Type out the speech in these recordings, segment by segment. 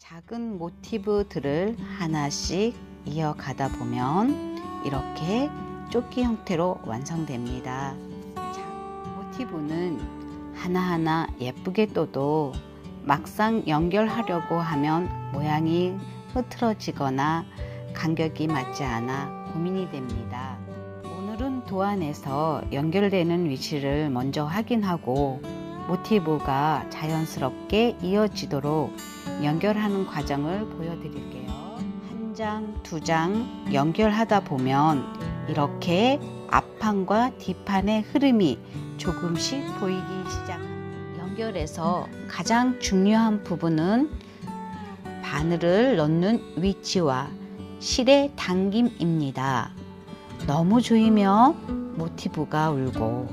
작은 모티브들을 하나씩 이어가다 보면 이렇게 조끼 형태로 완성됩니다. 모티브는 하나하나 예쁘게 떠도 막상 연결하려고 하면 모양이 흐트러지거나 간격이 맞지 않아 고민이 됩니다. 오늘은 도안에서 연결되는 위치를 먼저 확인하고 모티브가 자연스럽게 이어지도록 연결하는 과정을 보여드릴게요. 한 장, 두 장 연결하다 보면 이렇게 앞판과 뒷판의 흐름이 조금씩 보이기 시작합니다. 연결에서 가장 중요한 부분은 바늘을 넣는 위치와 실의 당김입니다. 너무 조이면 모티브가 울고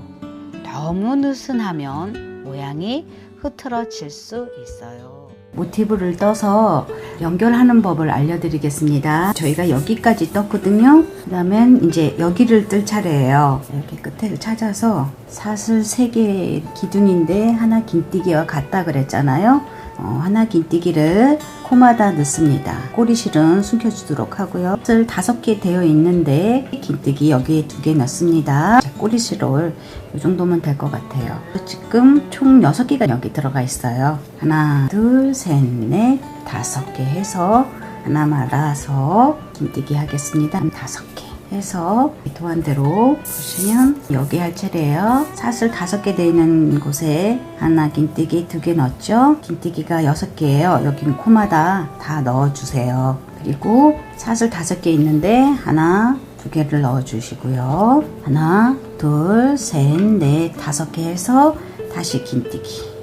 너무 느슨하면 모양이 흐트러질 수 있어요. 모티브를 떠서 연결하는 법을 알려드리겠습니다. 저희가 여기까지 떴거든요. 그 다음엔 이제 여기를 뜰 차례예요. 이렇게 끝을 찾아서 사슬 3개 기둥인데 하나 긴뜨기와 같다 그랬잖아요. 하나 긴뜨기를 코마다 넣습니다. 꼬리실은 숨겨주도록 하고요. 사슬 5개 되어 있는데 긴뜨기 여기에 2개 넣습니다. 자, 꼬리실을 이 정도면 될 것 같아요. 지금 총 6개가 여기 들어가 있어요. 하나, 둘, 셋, 넷, 5개 해서 하나 말아서 긴뜨기 하겠습니다. 5개 해서 도안대로 보시면 여기 할 차례예요. 사슬 5개 되어 있는 곳에 하나 긴뜨기 2개 넣었죠. 긴뜨기가 6개예요. 여기는 코마다 다 넣어주세요. 그리고 사슬 5개 있는데 하나, 2개를 넣어주시고요. 하나, 둘, 셋, 넷, 5개 해서 다시 긴뜨기.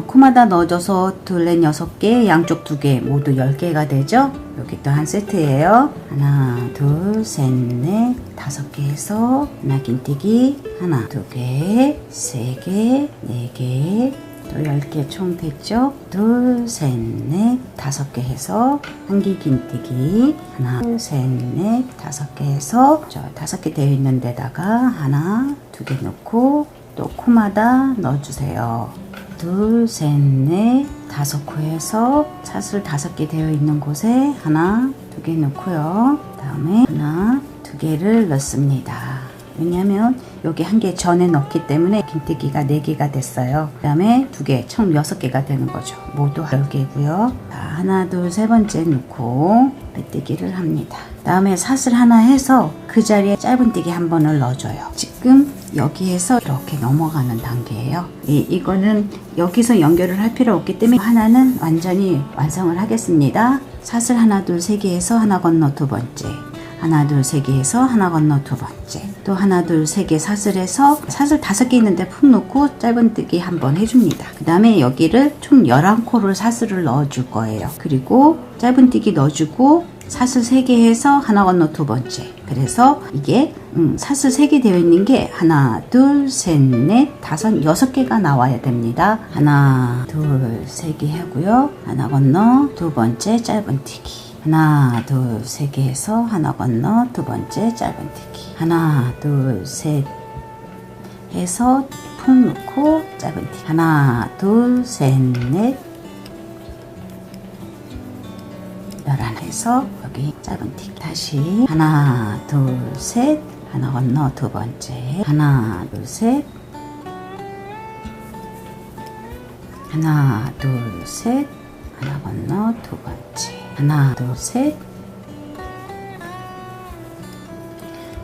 코마다 넣어줘서 둘, 넷, 6개, 양쪽 2개, 모두 10개가 되죠? 여기 또 한 세트예요. 하나, 둘, 셋, 넷, 5개 해서 하나 긴뜨기, 하나, 2개, 3개, 4개, 또 10개 총 됐죠? 둘, 셋, 넷, 5개 해서 한기 긴뜨기, 하나, 둘, 셋, 넷, 5개 해서 저 5개 되어 있는 데다가 하나, 2개 넣고 또 코마다 넣어주세요. 둘, 셋, 넷, 5코 해서 사슬 5개 되어 있는 곳에 하나, 2개 넣고요. 다음에 하나, 2개를 넣습니다. 왜냐하면 여기 1개 전에 넣기 때문에 긴뜨기가 4개가 됐어요. 그 다음에 2개, 총 6개가 되는 거죠. 모두 10개고요. 하나, 둘, 세 번째 넣고 빼뜨기를 합니다. 다음에 사슬 하나 해서 그 자리에 짧은뜨기 한 번을 넣어줘요. 지금 여기에서 이렇게 넘어가는 단계예요. 이거는 여기서 연결을 할 필요 없기 때문에 하나는 완전히 완성을 하겠습니다. 사슬 하나, 둘, 세 개 해서 하나 건너 2번째, 하나, 둘, 세 개 해서 하나 건너 2번째, 또 하나, 둘, 세 개 사슬해서 사슬 5개 있는데 푹 놓고 짧은뜨기 한번 해줍니다. 그 다음에 여기를 총 11코를 사슬을 넣어줄 거예요. 그리고 짧은뜨기 넣어주고 사슬 3개 해서 하나 건너 2번째. 그래서 이게 사슬 3개 되어 있는 게 하나, 둘, 셋, 넷, 5, 6개가 나와야 됩니다. 하나, 둘, 3개 하고요. 하나 건너 2번째 짧은뜨기. 하나, 둘, 3개 해서 하나 건너 2번째 짧은뜨기. 하나, 둘, 셋 해서 푹 넣고 짧은뜨기. 하나, 둘, 셋, 넷, 11 해서 여기 짧은뜨기. 다시 하나, 둘, 셋, 하나 건너 2번째. 하나, 둘, 셋, 하나, 둘, 셋, 하나 건너 2번째. 하나, 둘, 셋,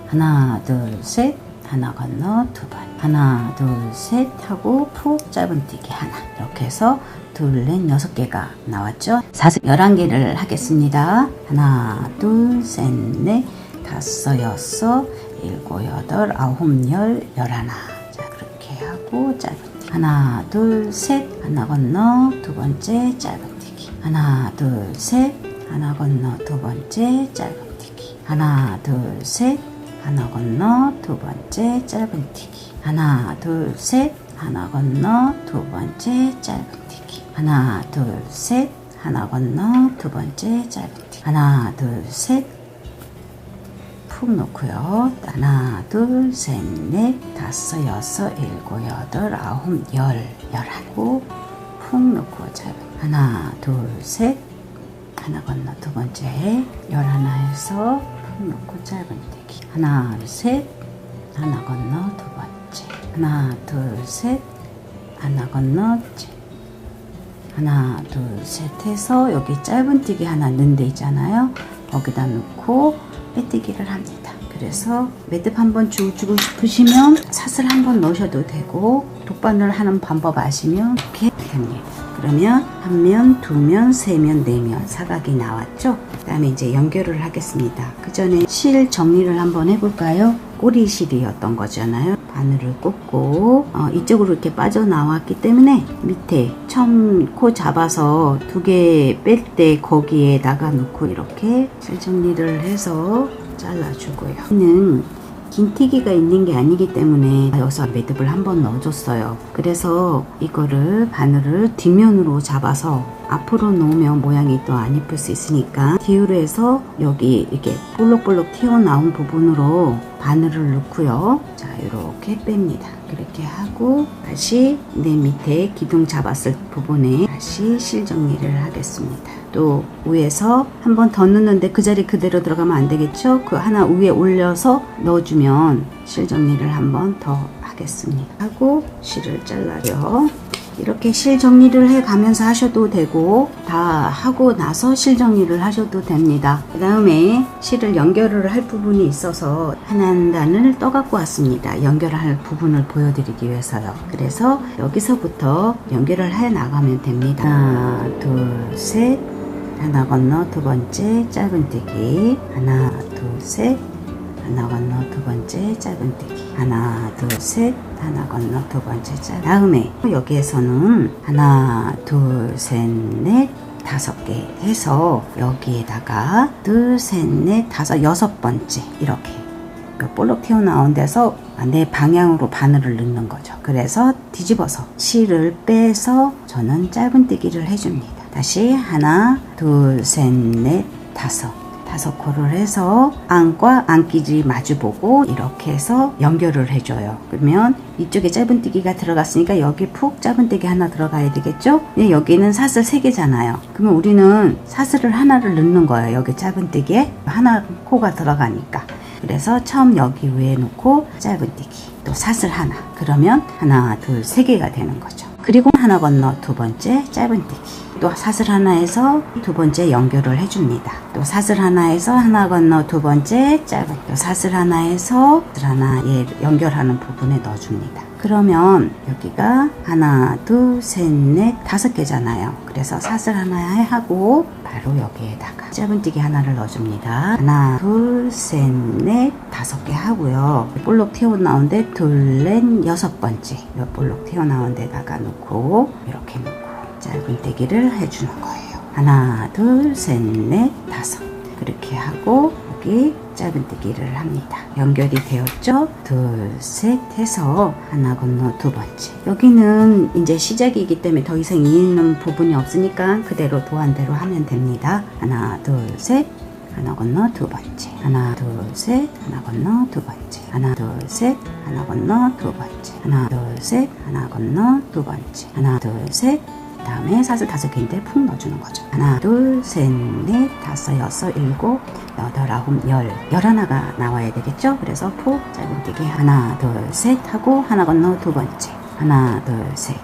하나, 둘, 셋, 하나 건너 2번. 하나, 둘, 셋 하고 푹 짧은뜨기 하나. 이렇게 해서 둘, 넷, 6개가 나왔죠? 사슬 11개를 하겠습니다. 하나, 둘, 셋, 넷, 5, 6, 7, 8, 9, 10, 11. 자, 그렇게 하고 짧은뜨기. 하나, 둘, 셋, 하나 건너 2번째 짧은뜨기. 하나, 둘, 셋, 하나 건너 2번째 짧은뜨기. 하나, 둘, 셋, 하나 건너 2번째 짧은뜨기. 하나, 둘, 셋, 하나 건너 2번째 짧은뜨기. 하나, 둘, 셋, 하나 건너 2번째 짧은뜨기. 하나, 둘, 셋, 푹 놓고요. 하나, 둘, 셋, 넷, 5, 6, 7, 8, 9, 10, 11고 푹 놓고 잡아. 하나, 둘, 셋, 하나 건너 두 번째 열 하나에서 품 놓고 짧은뜨기 하나 셋 하나 건너 두 번째 하나 둘 셋 하나 건너 하나 둘 셋 해서 여기 짧은뜨기 하나 넣은 데 있잖아요. 거기다 넣고 빼뜨기를 합니다. 그래서 매듭 한번 주고 싶으시면 사슬 한번 넣으셔도 되고 독바늘 하는 방법 아시면 이렇게 됩니다. 그러면 한 면, 두 면, 세 면, 네 면 사각이 나왔죠? 그 다음에 이제 연결을 하겠습니다. 그 전에 실 정리를 한번 해볼까요? 꼬리실이었던 거잖아요. 바늘을 꽂고 이쪽으로 이렇게 빠져나왔기 때문에 밑에 처음 코 잡아서 두 개 뺄 때 거기에다가 놓고 이렇게 실 정리를 해서 잘라주고요. 얘는 긴티기가 있는 게 아니기 때문에 여기서 매듭을 한번 넣어줬어요. 그래서 이거를 바늘을 뒷면으로 잡아서 앞으로 놓으면 모양이 또 안 예쁠 수 있으니까 뒤로 해서 여기 이렇게 볼록볼록 튀어나온 부분으로 바늘을 넣고요. 자, 이렇게 뺍니다. 그렇게 하고 다시 내 밑에 기둥 잡았을 부분에 다시 실 정리를 하겠습니다. 또 위에서 한 번 더 넣는데 그 자리 그대로 들어가면 안 되겠죠? 그 하나 위에 올려서 넣어주면 실 정리를 한 번 더 하겠습니다. 하고 실을 잘라요. 이렇게 실 정리를 해 가면서 하셔도 되고 다 하고 나서 실 정리를 하셔도 됩니다. 그 다음에 실을 연결을 할 부분이 있어서 한 단을 떠 갖고 왔습니다. 연결할 부분을 보여드리기 위해서요. 그래서 여기서부터 연결을 해 나가면 됩니다. 하나 둘 셋 하나 건너 두 번째 짧은뜨기 하나 둘 셋 하나 건너 두 번째 짧은뜨기 하나 둘 셋 하나 건너 두 번째 다음에 여기에서는 하나 둘 셋 넷 다섯 개 해서 여기에다가 둘 셋 넷 다섯 여섯 번째 이렇게 볼록 튀어나온 데서 내 방향으로 바늘을 넣는 거죠. 그래서 뒤집어서 실을 빼서 저는 짧은뜨기를 해줍니다. 다시 하나 둘 셋 넷 다섯 코를 해서 안과 안끼지 마주보고 이렇게 해서 연결을 해줘요. 그러면 이쪽에 짧은뜨기가 들어갔으니까 여기 푹 짧은뜨기 하나 들어가야 되겠죠? 근데 여기는 사슬 3개잖아요. 그러면 우리는 사슬을 하나를 넣는 거예요. 여기 짧은뜨기에 하나 코가 들어가니까. 그래서 처음 여기 위에 놓고 짧은뜨기 또 사슬 하나 그러면 하나 둘 3개가 되는 거죠. 그리고 하나 건너 두 번째 짧은뜨기 또 사슬 하나에서 두 번째 연결을 해줍니다. 또 사슬 하나에서 하나 건너 두 번째 짧은 또 사슬 하나에서 사슬 하나에 연결하는 부분에 넣어줍니다. 그러면 여기가 하나 둘 셋 넷 다섯 개잖아요. 그래서 사슬 하나 하고 바로 여기에다가 짧은뜨기 하나를 넣어줍니다. 하나 둘 셋 넷 다섯 개 하고요. 볼록 튀어나온데 둘 넷 여섯 번째 볼록 튀어나온 데다가 놓고 이렇게 놓고 짧은뜨기를 해주는 거예요. 하나 둘 셋 넷 다섯 그렇게 하고 여기 짧은뜨기를 합니다. 연결이 되었죠? 둘 셋 해서 하나 건너 두 번째 여기는 이제 시작이기 때문에 더 이상 이는 부분이 없으니까 그대로 도안대로 하면 됩니다. 하나 둘 셋 하나 건너 두 번째 하나 둘 셋 하나 건너 두 번째 하나 둘 셋 하나 건너 두 번째 하나 둘 셋 하나 건너 두 번째 하나 둘 셋 다음에 사슬 5개인데 푹 넣어주는 거죠. 하나 둘 셋 넷 다섯 여섯 일곱 여덟 아홉 열 11가 나와야 되겠죠. 그래서 푹 짧은뜨기 하나 둘 셋 하고 하나 건너 두 번째 하나 둘 셋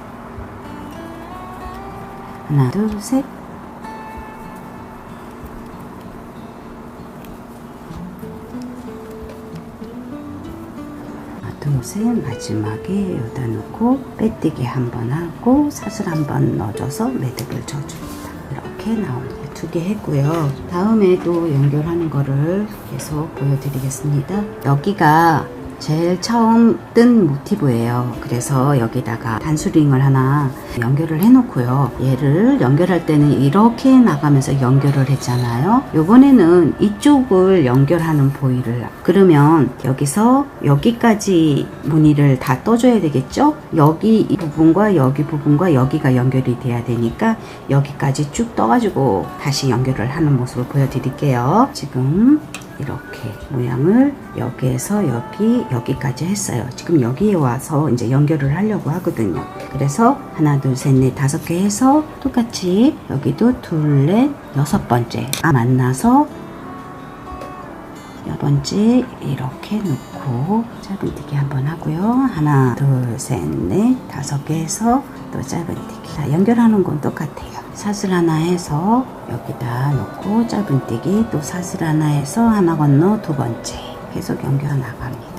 하나 둘 셋 둘셋 마지막에 여기다 놓고 빼뜨기 한번 하고 사슬 한번 넣어줘서 매듭을 져줍니다. 이렇게 나옵니다. 2개 했고요. 다음에 또 연결하는 거를 계속 보여드리겠습니다. 여기가 제일 처음 뜬 모티브예요. 그래서 여기다가 단수링을 하나 연결을 해 놓고요. 얘를 연결할 때는 이렇게 나가면서 연결을 했잖아요. 요번에는 이쪽을 연결하는 보이를 그러면 여기서 여기까지 무늬를 다 떠줘야 되겠죠. 여기 이 부분과 여기 부분과 여기가 연결이 돼야 되니까 여기까지 쭉 떠가지고 다시 연결을 하는 모습을 보여드릴게요. 지금 이렇게 모양을 여기에서 여기까지 했어요. 지금 여기에 와서 이제 연결을 하려고 하거든요. 그래서 하나, 둘, 셋, 넷, 5개 해서 똑같이 여기도 둘, 넷, 6번째 만나서 6번째 이렇게 놓고 짧은뜨기 한번 하고요. 하나, 둘, 셋, 넷, 5개 해서 또 짧은뜨기. 자, 연결하는 건 똑같아요. 사슬 하나 해서 여기다 놓고 짧은뜨기, 또 사슬 하나 해서 하나 건너 2번째 계속 연결 나갑니다.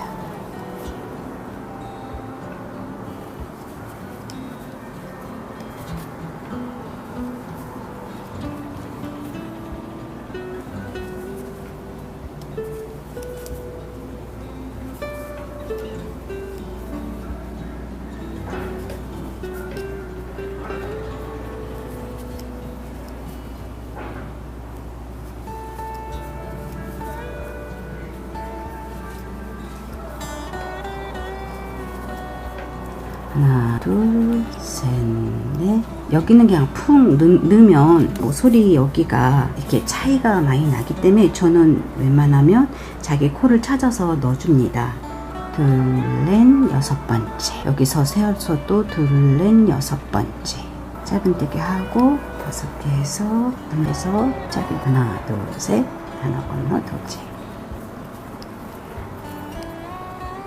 하나, 둘, 셋, 넷. 여기는 그냥 푹 넣으면 뭐 소리 여기가 이렇게 차이가 많이 나기 때문에 저는 웬만하면 자기 코를 찾아서 넣어줍니다. 둘, 넷, 6번째. 여기서 세워서 또 둘, 넷, 6번째. 짧은뜨기 하고 5개 해서 짧은 하나, 둘, 셋, 하나 건너 2개.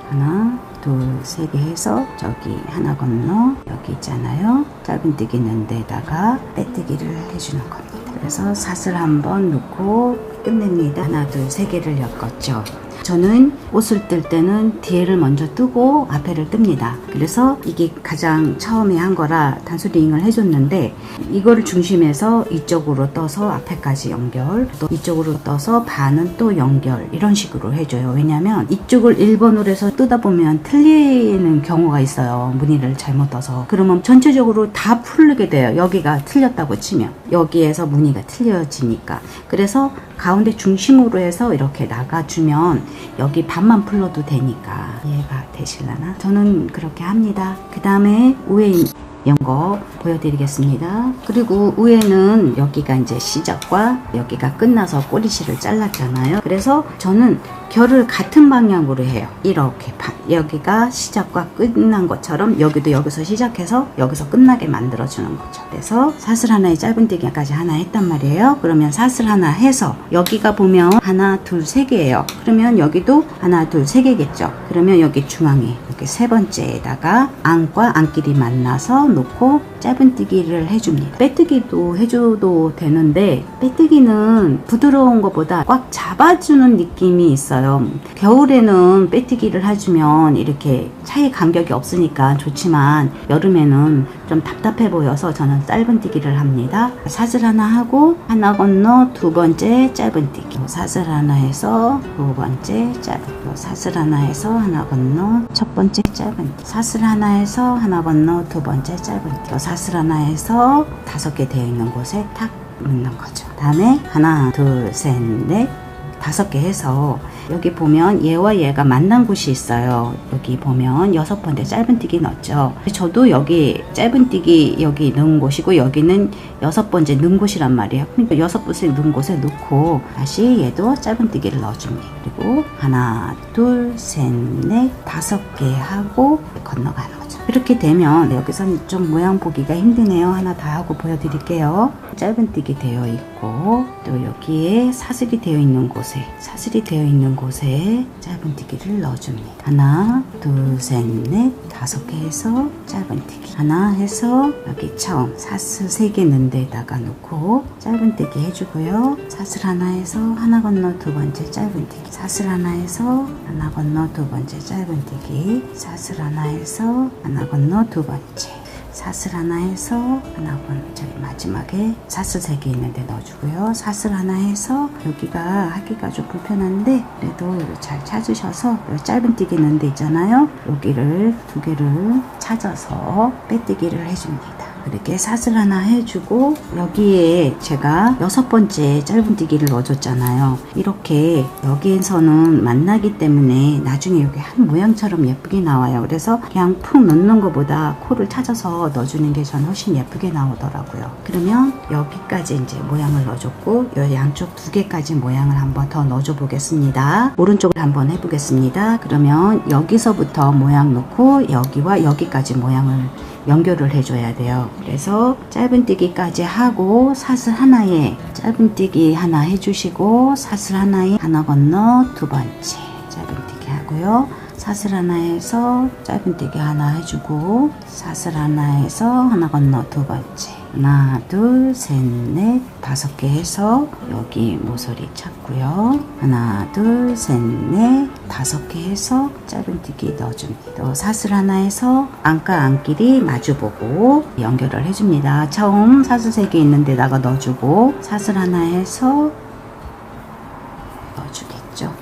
하나, 둘, 3개 해서 저기 하나 건너 여기 있잖아요. 짧은뜨기 넣은 데다가 빼뜨기를 해주는 겁니다. 그래서 사슬 한번 넣고 끝냅니다. 하나, 둘, 3개를 엮었죠. 저는 옷을 뜰 때는 뒤에를 먼저 뜨고 앞에를 뜹니다. 그래서 이게 가장 처음에 한 거라 단수링을 해줬는데 이거를 중심에서 이쪽으로 떠서 앞에까지 연결, 또 이쪽으로 떠서 반은 또 연결, 이런 식으로 해줘요. 왜냐면 이쪽을 1번으로 해서 뜨다 보면 틀리는 경우가 있어요. 무늬를 잘못 떠서. 그러면 전체적으로 다 풀리게 돼요. 여기가 틀렸다고 치면 여기에서 무늬가 틀려지니까. 그래서 가운데 중심으로 해서 이렇게 나가주면 여기 반만 풀러도 되니까 이해가 되실라나? 저는 그렇게 합니다. 그 다음에 위에 이런 거 보여드리겠습니다. 그리고 위에는 여기가 이제 시작과 여기가 끝나서 꼬리실을 잘랐잖아요. 그래서 저는 결을 같은 방향으로 해요. 이렇게 여기가 시작과 끝난 것처럼 여기도 여기서 시작해서 여기서 끝나게 만들어주는 거죠. 그래서 사슬 하나에 짧은뜨기까지 하나 했단 말이에요. 그러면 사슬 하나 해서 여기가 보면 하나, 둘, 3개예요. 그러면 여기도 하나, 둘, 3개겠죠. 그러면 여기 중앙에 이렇게 3번째에다가 안과 안끼리 만나서 놓고 짧은뜨기를 해줍니다. 빼뜨기도 해줘도 되는데 빼뜨기는 부드러운 것보다 꽉 잡아주는 느낌이 있어요. 겨울에는 빼뜨기를 해주면 이렇게 차이 간격이 없으니까 좋지만 여름에는 좀 답답해 보여서 저는 짧은뜨기를 합니다. 사슬 하나 하고 하나 건너 2번째 짧은뜨기, 사슬 하나 해서 2번째 짧은뜨기, 사슬 하나 해서 하나 건너 첫 번째 짧은뜨기, 사슬 하나 해서 하나 건너 2번째 짧은뜨기, 사슬 하나 해서 5개 되어 있는 곳에 탁 넣는 거죠. 다음에 하나, 둘, 셋, 넷, 5개 해서 여기 보면 얘와 얘가 만난 곳이 있어요. 여기 보면 6번째 짧은뜨기 넣었죠. 저도 여기 짧은뜨기 여기 넣은 곳이고 여기는 6번째 넣은 곳이란 말이에요. 그러니까 6번째 넣은 곳에 넣고 다시 얘도 짧은뜨기를 넣어줍니다. 그리고 하나, 둘, 셋, 넷, 5개 하고 건너가는 거죠. 이렇게 되면 여기서는 좀 모양 보기가 힘드네요. 하나 다 하고 보여드릴게요. 짧은뜨기 되어 있고 또 여기에 사슬이 되어 있는 곳에 짧은뜨기를 넣어줍니다. 하나, 둘, 셋, 넷, 5개 해서 짧은뜨기 하나 해서 여기 처음 사슬 3개 넣은 데다가 놓고 짧은뜨기 해주고요. 사슬 하나 해서 하나 건너 2번째 짧은뜨기, 사슬 하나 해서 하나 건너 2번째 짧은뜨기, 사슬 하나 해서 하나 건너 2번째, 사슬 하나 해서 하나 건너 저기 마지막에 사슬 3개 있는데 넣어주고요. 사슬 하나 해서 여기가 하기가 좀 불편한데 그래도 잘 찾으셔서 짧은뜨기 넣은 데 있잖아요. 여기를 2개를 찾아서 빼뜨기를 해줍니다. 이렇게 사슬 하나 해주고 여기에 제가 6번째 짧은뜨기를 넣어줬잖아요. 이렇게 여기에서는 만나기 때문에 나중에 이렇게 한 모양처럼 예쁘게 나와요. 그래서 그냥 푹 넣는 것보다 코를 찾아서 넣어주는 게 전 훨씬 예쁘게 나오더라고요. 그러면 여기까지 이제 모양을 넣어줬고 이 양쪽 2개까지 모양을 한번 더 넣어줘 보겠습니다. 오른쪽을 한번 해보겠습니다. 그러면 여기서부터 모양 넣고 여기와 여기까지 모양을 연결을 해줘야 돼요. 그래서 짧은뜨기까지 하고 사슬 하나에 짧은뜨기 하나 해주시고 사슬 하나에 하나 건너 2번째 짧은뜨기 하고요. 사슬 하나에서 짧은뜨기 하나 해주고 사슬 하나에서 하나 건너 2번째 하나 둘 셋 넷 5개 해서 여기 모서리 찾고요. 하나 둘 셋 넷 5개 해서 짧은뜨기 넣어줍니다. 또 사슬 하나에서 안과 안끼리 마주보고 연결을 해줍니다. 처음 사슬 3개 있는 데다가 넣어주고 사슬 하나에서 넣어주겠죠.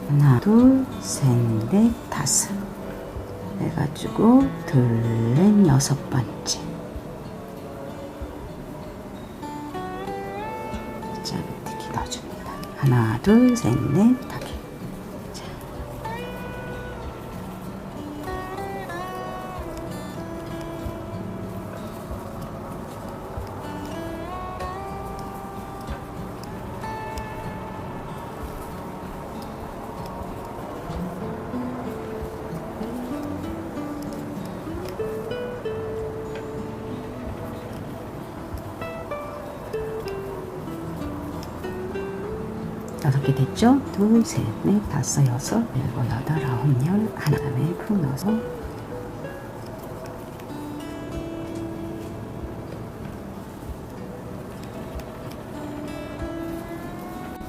하나 둘 셋 넷 5 해가지고 둘 넷 6번째 짧은뜨기 넣어줍니다. 하나 둘 셋 넷 5개. 다섯 개 됐죠? 둘, 셋, 넷, 다섯, 여섯, 일곱, 여덟, 아홉, 열 하나 다음에 푹 넣어서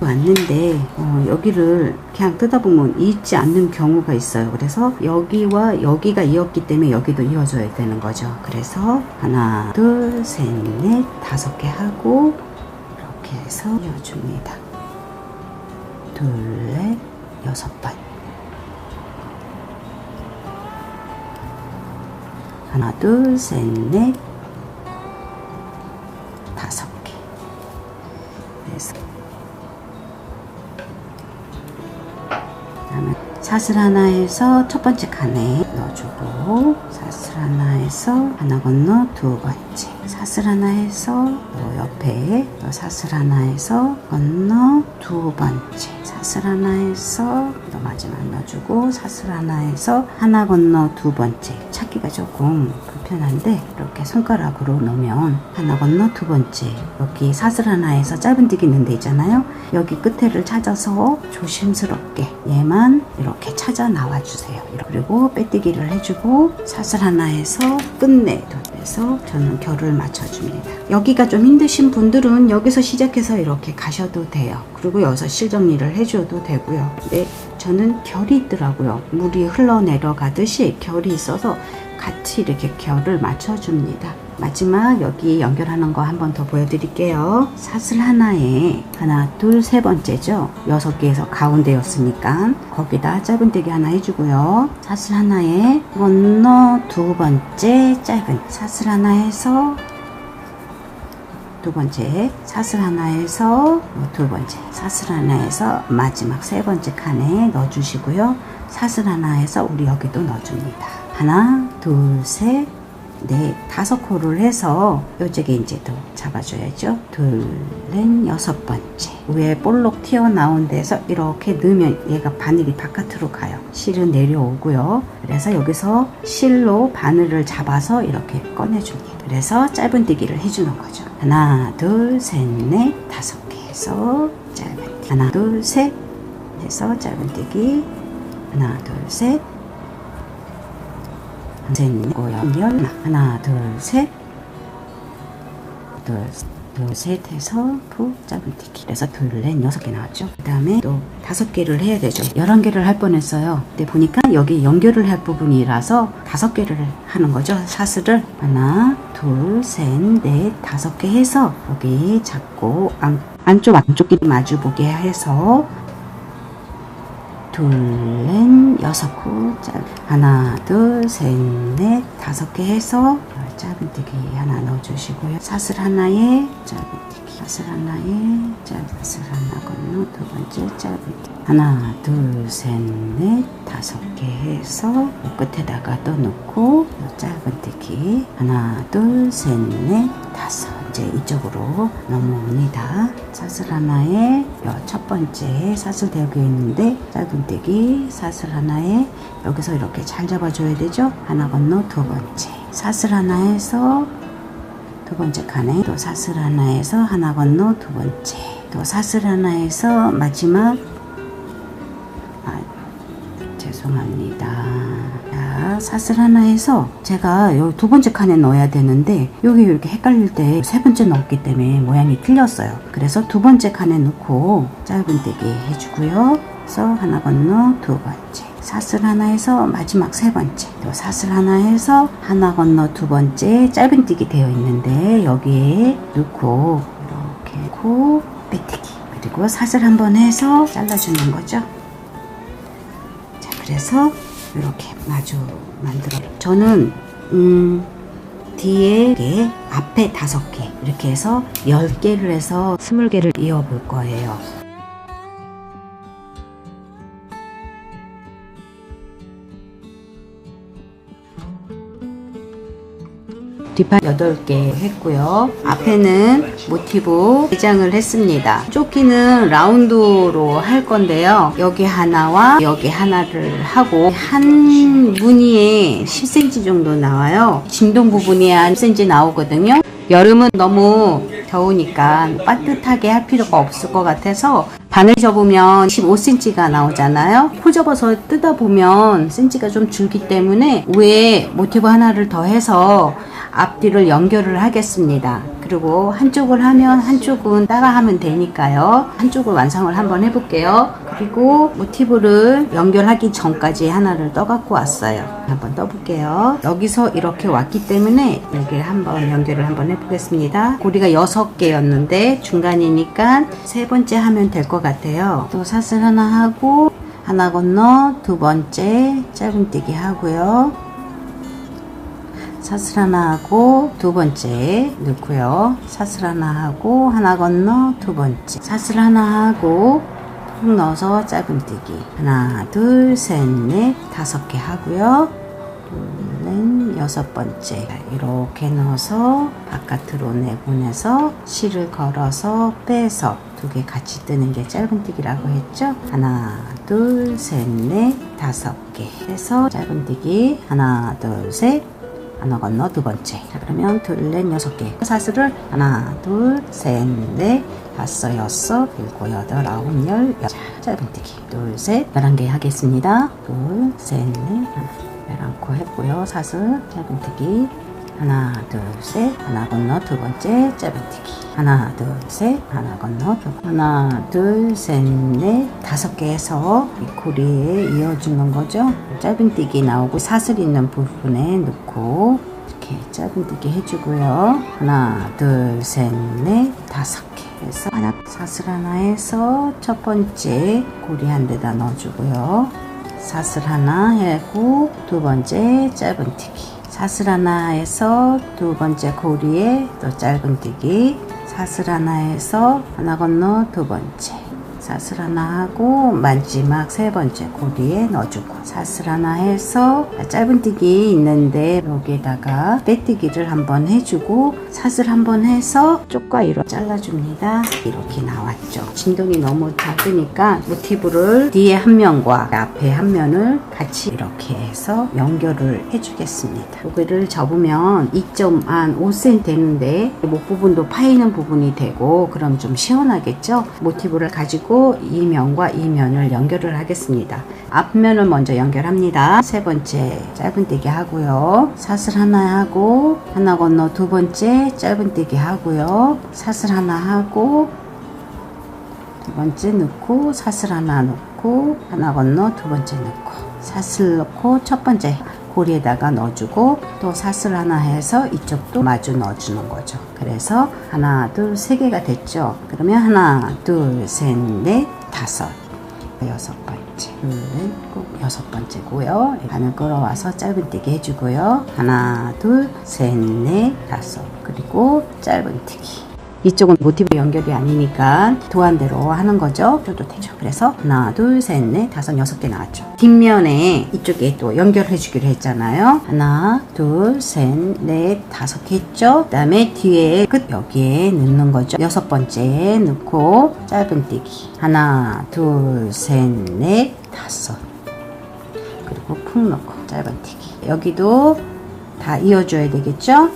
왔는데 여기를 그냥 뜯어보면 잊지 않는 경우가 있어요. 그래서 여기와 여기가 이었기 때문에 여기도 이어줘야 되는 거죠. 그래서 하나, 둘, 셋, 넷, 5개 하고 이렇게 해서 이어줍니다. 둘, 넷, 6번 하나, 둘, 셋, 넷, 5개 그래서 그다음에 사슬 하나에서 첫 번째 칸에 넣어주고 사슬 하나에서 하나 건너 2번째 사슬 하나에서 옆에 사슬 하나에서 건너 2번째 사슬 하나에서 또 마지막 넣어주고 사슬 하나에서 하나 건너 2번째 찾기가 조금 불편한데 이렇게 손가락으로 놓으면 하나 건너 2번째 여기 사슬 하나에서 짧은뜨기 있는 데 있잖아요. 여기 끝에를 찾아서 조심스럽게 얘만 이렇게 찾아 나와 주세요. 그리고 빼뜨기를 해주고 사슬 하나에서 끝내 그래서 저는 결을 맞춰줍니다. 여기가 좀 힘드신 분들은 여기서 시작해서 이렇게 가셔도 돼요. 그리고 여기서 실정리를 해줘도 되고요. 근데 저는 결이 있더라고요. 물이 흘러내려가듯이 결이 있어서 같이 이렇게 결을 맞춰줍니다. 마지막 여기 연결하는 거 한 번 더 보여드릴게요. 사슬 하나에 하나, 둘, 세 번째죠. 6개에서 가운데였으니까 거기다 짧은뜨기 하나 해주고요. 사슬 하나에 건너 2번째 짧은 사슬 하나에서 2번째 사슬 하나에서 2번째 사슬 하나에서 마지막 3번째 칸에 넣어주시고요. 사슬 하나에서 우리 여기도 넣어줍니다. 하나, 둘, 셋, 넷, 5코를 해서 요쪽에 이제 또 잡아줘야죠. 둘, 넷, 6번째 위에 볼록 튀어나온 데서 이렇게 넣으면 얘가 바늘이 바깥으로 가요. 실은 내려오고요. 그래서 여기서 실로 바늘을 잡아서 이렇게 꺼내줍니다. 그래서 짧은뜨기를 해주는 거죠. 하나, 둘, 셋, 넷, 5개 해서 짧은뜨기 하나, 둘, 셋 해서 짧은뜨기 하나, 둘, 셋 셋, 넷, 열 하나, 둘, 셋 둘, 셋 해서 푹 짧은뜨기 그래서 둘, 넷, 6개 나왔죠. 그 다음에 또 5개를 해야 되죠. 11개를 할 뻔했어요. 근데 보니까 여기 연결을 할 부분이라서 5개를 하는 거죠. 사슬을 하나, 둘, 셋, 넷, 5개 해서 여기 잡고 안쪽끼리 마주보게 해서 둘, 넷, 여섯 코 하나, 둘, 셋, 넷, 다섯 개 해서 짧은뜨기 하나 넣어주시고요. 사슬 하나에 짧은뜨기, 사슬 하나에 사슬 하나 건너 두 번째 짧은뜨기 하나, 둘, 셋, 넷, 다섯 개 해서 끝에다가 또 넣고 짧은뜨기 하나, 둘, 셋, 넷, 다섯. 이제 이쪽으로 넘어옵니다. 사슬 하나에 첫 번째 사슬 되어 있는데 짧은뜨기 사슬 하나에 여기서 이렇게 잘 잡아줘야 되죠. 하나 건너 두 번째 사슬 하나에서 두 번째 칸에 또 사슬 하나에서 하나 건너 두 번째 또 사슬 하나에서 마지막 죄송합니다. 자, 사슬 하나에서 제가 여기 두 번째 칸에 넣어야 되는데 여기 이렇게 헷갈릴 때 세 번째 넣었기 때문에 모양이 틀렸어요. 그래서 두 번째 칸에 넣고 짧은뜨기 해주고요. 그래서 하나 건너 두 번째 사슬 하나에서 마지막 세 번째 또 사슬 하나에서 하나 건너 두 번째 짧은뜨기 되어 있는데 여기에 넣고 이렇게 넣고 빼뜨기 그리고 사슬 한번 해서 잘라주는 거죠. 자, 그래서 이렇게 마주 만들어 저는 뒤에 앞에 5개 이렇게 해서 10개를 해서 20개를 이어 볼 거예요. 뒷판 8개 했고요. 앞에는 모티브 배장을 했습니다. 조끼는 라운드로 할 건데요. 여기 하나와 여기 하나를 하고 한 무늬에 10cm 정도 나와요. 진동 부분이 한 10cm 나오거든요. 여름은 너무 더우니까 빠듯하게 할 필요가 없을 것 같아서 바늘 접으면 15cm가 나오잖아요. 포 접어서 뜯어 보면 cm가 좀 줄기 때문에 위에 모티브 하나를 더 해서 앞뒤를 연결을 하겠습니다. 그리고 한쪽을 하면 한쪽은 따라 하면 되니까요. 한쪽을 완성을 한번 해볼게요. 그리고 모티브를 연결하기 전까지 하나를 떠 갖고 왔어요. 한번 떠볼게요. 여기서 이렇게 왔기 때문에 여기를 한번 연결을 한번 해보겠습니다. 고리가 6개였는데 중간이니까 세 번째 하면 될 것 같아요. 또 사슬 하나 하고 하나 건너 두 번째 짧은뜨기 하고요. 사슬 하나 하고 두 번째 넣고요. 사슬 하나 하고 하나 건너 두 번째 사슬 하나 하고 푹 넣어서 짧은뜨기 하나 둘 셋 넷 5개 하고요. 둘, 넷, 여섯 번째 이렇게 넣어서 바깥으로 내보내서 실을 걸어서 빼서 2개 같이 뜨는 게 짧은뜨기라고 했죠. 하나 둘 셋 넷 5개 해서 짧은뜨기 하나 둘 셋 하나 건너 두 번째. 자, 그러면 둘, 넷, 6개. 사슬을 하나, 둘, 셋, 넷, 다섯, 여섯, 일곱, 여덟, 아홉, 열. 자, 짧은뜨기. 둘, 셋, 11개 하겠습니다. 둘, 셋, 넷, 11코 했고요. 사슬, 짧은뜨기. 하나, 둘, 셋, 하나 건너 두 번째, 짧은뜨기. 하나, 둘, 셋, 하나 건너 두 번째. 하나, 둘, 셋, 넷, 5개 해서 이 고리에 이어주는 거죠. 짧은뜨기 나오고 사슬 있는 부분에 넣고 이렇게 짧은뜨기 해주고요. 하나, 둘, 셋, 넷, 5개 해서 하나, 사슬 하나 해서 첫 번째 고리 한 대다 넣어주고요. 사슬 하나 하고 두 번째 짧은뜨기. 사슬 하나 해서 두 번째 고리에 또 짧은뜨기 사슬 하나 해서 하나 건너 두 번째 사슬 하나 하고 마지막 세 번째 고리에 넣어주고 사슬 하나 해서 짧은뜨기 있는데 여기에다가 빼뜨기를 한번 해주고 사슬 한번 해서 쪽과 이렇게 잘라줍니다. 이렇게 나왔죠. 진동이 너무 작으니까 모티브를 뒤에 한 면과 앞에 한 면을 같이 이렇게 해서 연결을 해주겠습니다. 여기를 접으면 2.5cm 되는데 목 부분도 파이는 부분이 되고 그럼 좀 시원하겠죠. 모티브를 가지고 이 면과 이 면을 연결을 하겠습니다. 앞면을 먼저 연결합니다. 세 번째 짧은뜨기 하고요. 사슬 하나 하고 하나 건너 두 번째 짧은뜨기 하고요. 사슬 하나 하고 두 번째 넣고 사슬 하나 넣고 하나 건너 두 번째 넣고 사슬 넣고 첫 번째 고리에다가 넣어주고 또 사슬 하나 해서 이쪽도 마주 넣어주는 거죠. 그래서 하나, 둘, 세 개가 됐죠. 그러면 하나, 둘, 셋, 넷, 다섯, 여섯 번째, 여섯 번째고요. 바늘 끌어와서 짧은뜨기 해주고요. 하나, 둘, 셋, 넷, 다섯, 그리고 짧은뜨기. 이쪽은 모티브 연결이 아니니까 도안대로 하는 거죠. 줘도 되죠. 그래서 하나, 둘, 셋, 넷, 다섯, 여섯 개 나왔죠. 뒷면에 이쪽에 또 연결해 주기로 했잖아요. 하나, 둘, 셋, 넷, 다섯 개 했죠. 그 다음에 뒤에 끝 여기에 넣는 거죠. 여섯 번째에 넣고 짧은뜨기. 하나, 둘, 셋, 넷, 다섯. 그리고 푹 넣고 짧은뜨기. 여기도 다 이어줘야 되겠죠.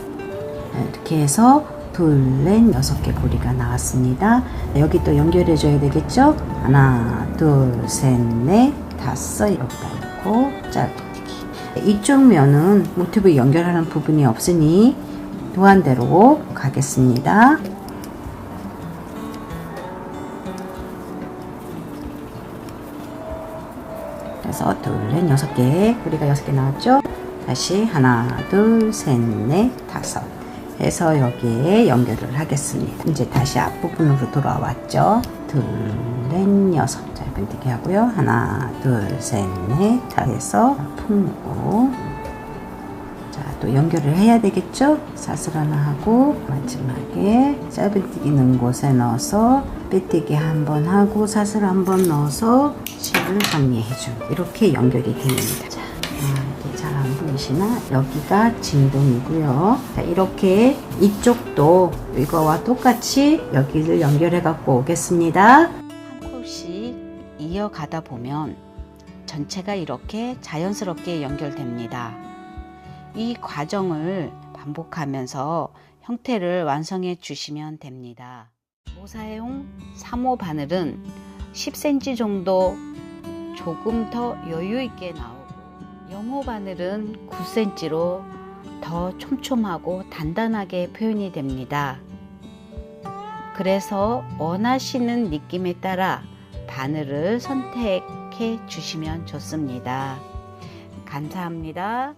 이렇게 해서 둘, 넷, 여섯 개 고리가 나왔습니다. 여기 또 연결해 줘야 되겠죠. 하나, 둘, 셋, 넷, 다섯. 여기다 넣고 짧은뜨기. 이쪽 면은 모티브 연결하는 부분이 없으니 도안대로 가겠습니다. 그래서 둘, 넷, 여섯 개 고리가 여섯 개 나왔죠. 다시 하나, 둘, 셋, 넷, 다섯 해서 여기에 연결을 하겠습니다. 이제 다시 앞부분으로 돌아왔죠. 둘, 넷, 여섯 짧은뜨기 하고요. 하나, 둘, 셋, 넷 다 해서 푹 넣고 자, 또 연결을 해야 되겠죠. 사슬 하나 하고 마지막에 짧은뜨기 넣은 곳에 넣어서 빼뜨기 한번 하고 사슬 한번 넣어서 실을 정리해줍니다. 이렇게 연결이 됩니다. 자, 이렇게 잘 안 보이시나? 여기가 진동이고요. 자, 이렇게 이쪽도 이거와 똑같이 여기를 연결해 갖고 오겠습니다. 한 콜씩 이어가다 보면 전체가 이렇게 자연스럽게 연결됩니다. 이 과정을 반복하면서 형태를 완성해 주시면 됩니다. 모사용 3호 바늘은 10cm 정도 조금 더 여유 있게 나오고 0호 바늘은 9cm로 더 촘촘하고 단단하게 표현이 됩니다. 그래서 원하시는 느낌에 따라 바늘을 선택해 주시면 좋습니다. 감사합니다.